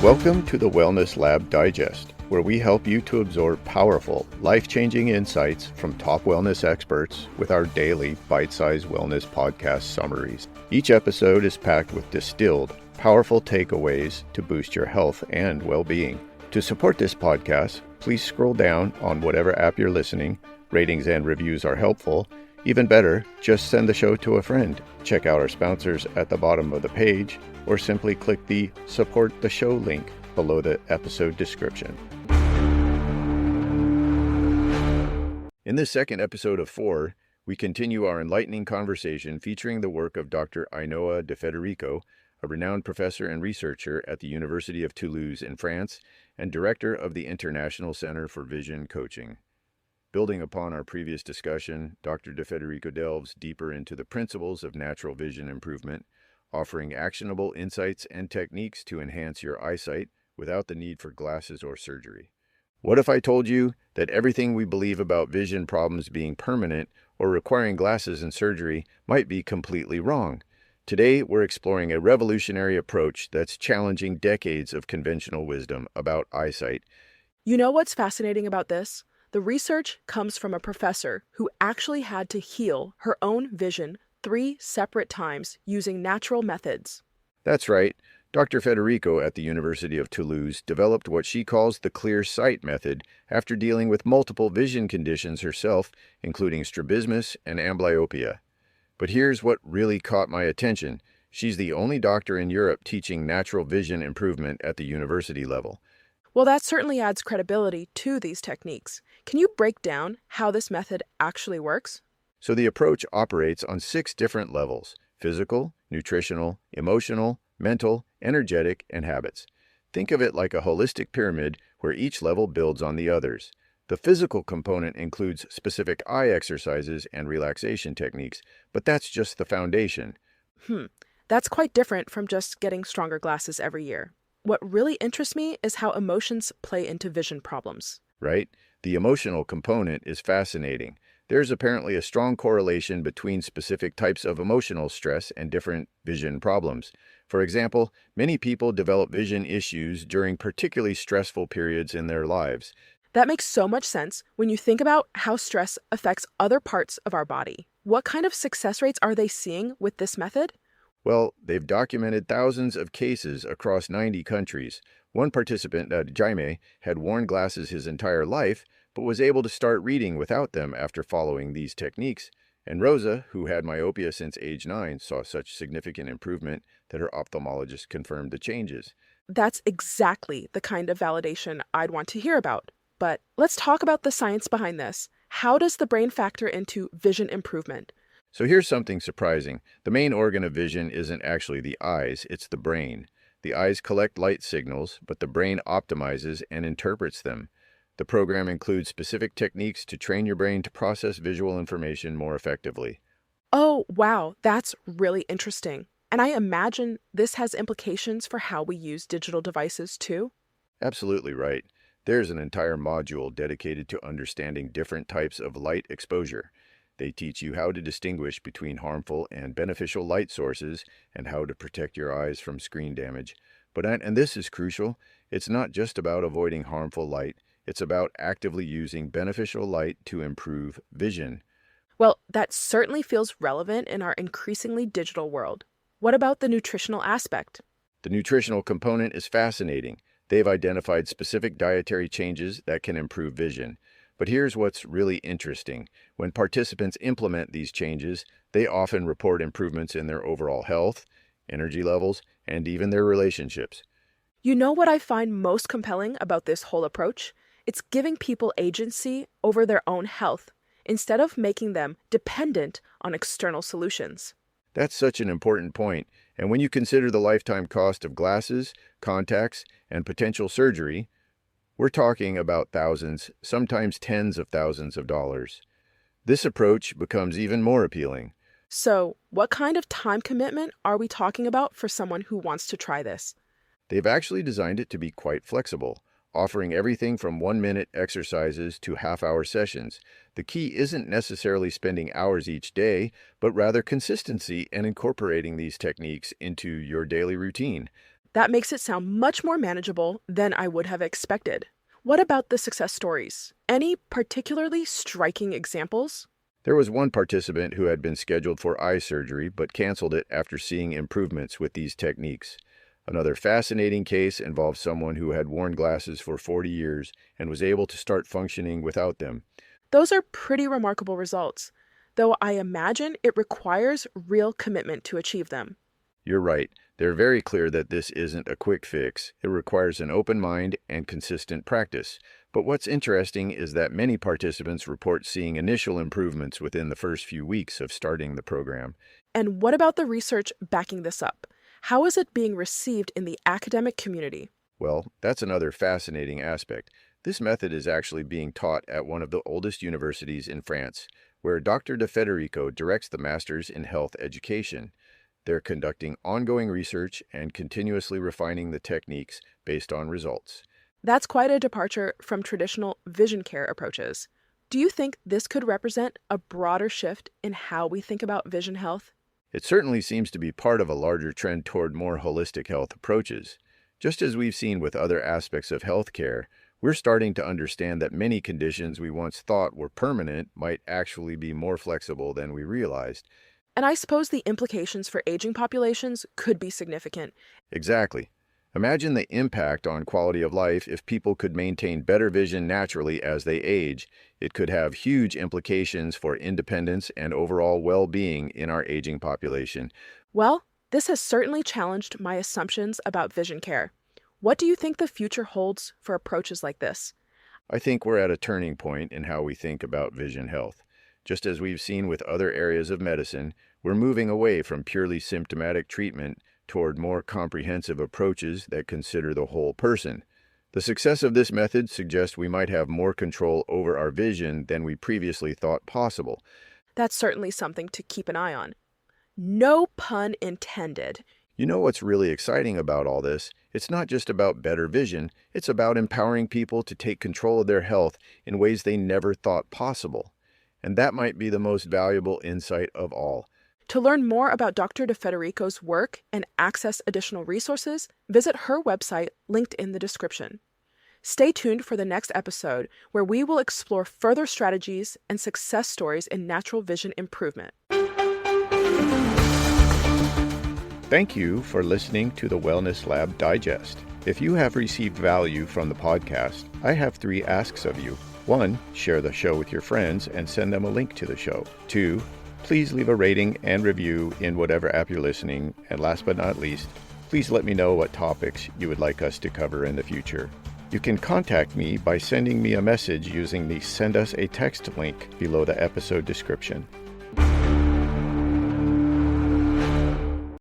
Welcome to the Wellness Lab Digest, where we help you to absorb powerful, life-changing insights from top wellness experts with our daily bite-sized wellness podcast summaries. Each episode is packed with distilled, powerful takeaways to boost your health and well-being. To support this podcast, please scroll down on whatever app you're listening. Ratings and reviews are helpful. Even better, just send the show to a friend. Check out our sponsors at the bottom of the page, or simply click the Support the Show link below the episode description. In this second episode of 4, we continue our enlightening conversation featuring the work of Dr. Ainhoa de Federico, a renowned professor and researcher at the University of Toulouse in France and director of the International Center for Vision Coaching. Building upon our previous discussion, Dr. de Federico delves deeper into the principles of natural vision improvement, offering actionable insights and techniques to enhance your eyesight without the need for glasses or surgery. What if I told you that everything we believe about vision problems being permanent or requiring glasses and surgery might be completely wrong? Today, we're exploring a revolutionary approach that's challenging decades of conventional wisdom about eyesight. You know what's fascinating about this? The research comes from a professor who actually had to heal her own vision 3 separate times using natural methods. That's right. Dr. Federico at the University of Toulouse developed what she calls the clear sight method after dealing with multiple vision conditions herself, including strabismus and amblyopia. But here's what really caught my attention. She's the only doctor in Europe teaching natural vision improvement at the university level. Well, that certainly adds credibility to these techniques. Can you break down how this method actually works? So the approach operates on 6 different levels: physical, nutritional, emotional, mental, energetic, and habits. Think of it like a holistic pyramid where each level builds on the others. The physical component includes specific eye exercises and relaxation techniques, but that's just the foundation. That's quite different from just getting stronger glasses every year. What really interests me is how emotions play into vision problems. Right? The emotional component is fascinating. There's apparently a strong correlation between specific types of emotional stress and different vision problems. For example, many people develop vision issues during particularly stressful periods in their lives. That makes so much sense when you think about how stress affects other parts of our body. What kind of success rates are they seeing with this method? Well, they've documented thousands of cases across 90 countries. One participant, Jaime, had worn glasses his entire life, but was able to start reading without them after following these techniques. And Rosa, who had myopia since age 9, saw such significant improvement that her ophthalmologist confirmed the changes. That's exactly the kind of validation I'd want to hear about. But let's talk about the science behind this. How does the brain factor into vision improvement? So here's something surprising. The main organ of vision isn't actually the eyes, it's the brain. The eyes collect light signals, but the brain optimizes and interprets them. The program includes specific techniques to train your brain to process visual information more effectively. Oh, wow, that's really interesting. And I imagine this has implications for how we use digital devices too? Absolutely right. There's an entire module dedicated to understanding different types of light exposure. They teach you how to distinguish between harmful and beneficial light sources and how to protect your eyes from screen damage. And this is crucial, it's not just about avoiding harmful light, it's about actively using beneficial light to improve vision. Well, that certainly feels relevant in our increasingly digital world. What about the nutritional aspect? The nutritional component is fascinating. They've identified specific dietary changes that can improve vision. But here's what's really interesting. When participants implement these changes, they often report improvements in their overall health, energy levels, and even their relationships. You know what I find most compelling about this whole approach? It's giving people agency over their own health instead of making them dependent on external solutions. That's such an important point. And when you consider the lifetime cost of glasses, contacts, and potential surgery, we're talking about thousands, sometimes tens of thousands of dollars. This approach becomes even more appealing. So, what kind of time commitment are we talking about for someone who wants to try this? They've actually designed it to be quite flexible, offering everything from 1-minute exercises to half-hour sessions. The key isn't necessarily spending hours each day, but rather consistency and incorporating these techniques into your daily routine. That makes it sound much more manageable than I would have expected. What about the success stories? Any particularly striking examples? There was one participant who had been scheduled for eye surgery but canceled it after seeing improvements with these techniques. Another fascinating case involved someone who had worn glasses for 40 years and was able to start functioning without them. Those are pretty remarkable results, though I imagine it requires real commitment to achieve them. You're right. They're very clear that this isn't a quick fix. It requires an open mind and consistent practice. But what's interesting is that many participants report seeing initial improvements within the first few weeks of starting the program. And what about the research backing this up? How is it being received in the academic community? Well, that's another fascinating aspect. This method is actually being taught at one of the oldest universities in France, where Dr. De Federico directs the Masters in Health Education. They're conducting ongoing research and continuously refining the techniques based on results. That's quite a departure from traditional vision care approaches. Do you think this could represent a broader shift in how we think about vision health? It certainly seems to be part of a larger trend toward more holistic health approaches. Just as we've seen with other aspects of healthcare, we're starting to understand that many conditions we once thought were permanent might actually be more flexible than we realized. And I suppose the implications for aging populations could be significant. Exactly. Imagine the impact on quality of life if people could maintain better vision naturally as they age. It could have huge implications for independence and overall well-being in our aging population. Well, this has certainly challenged my assumptions about vision care. What do you think the future holds for approaches like this? I think we're at a turning point in how we think about vision health. Just as we've seen with other areas of medicine, we're moving away from purely symptomatic treatment toward more comprehensive approaches that consider the whole person. The success of this method suggests we might have more control over our vision than we previously thought possible. That's certainly something to keep an eye on. No pun intended. You know what's really exciting about all this? It's not just about better vision, it's about empowering people to take control of their health in ways they never thought possible. And that might be the most valuable insight of all. To learn more about Dr. De Federico's work and access additional resources, visit her website linked in the description. Stay tuned for the next episode where we will explore further strategies and success stories in natural vision improvement. Thank you for listening to the Wellness Lab Digest. If you have received value from the podcast, I have 3 asks of you. 1, share the show with your friends and send them a link to the show. 2, please leave a rating and review in whatever app you're listening. And last but not least, please let me know what topics you would like us to cover in the future. You can contact me by sending me a message using the Send Us a Text link below the episode description.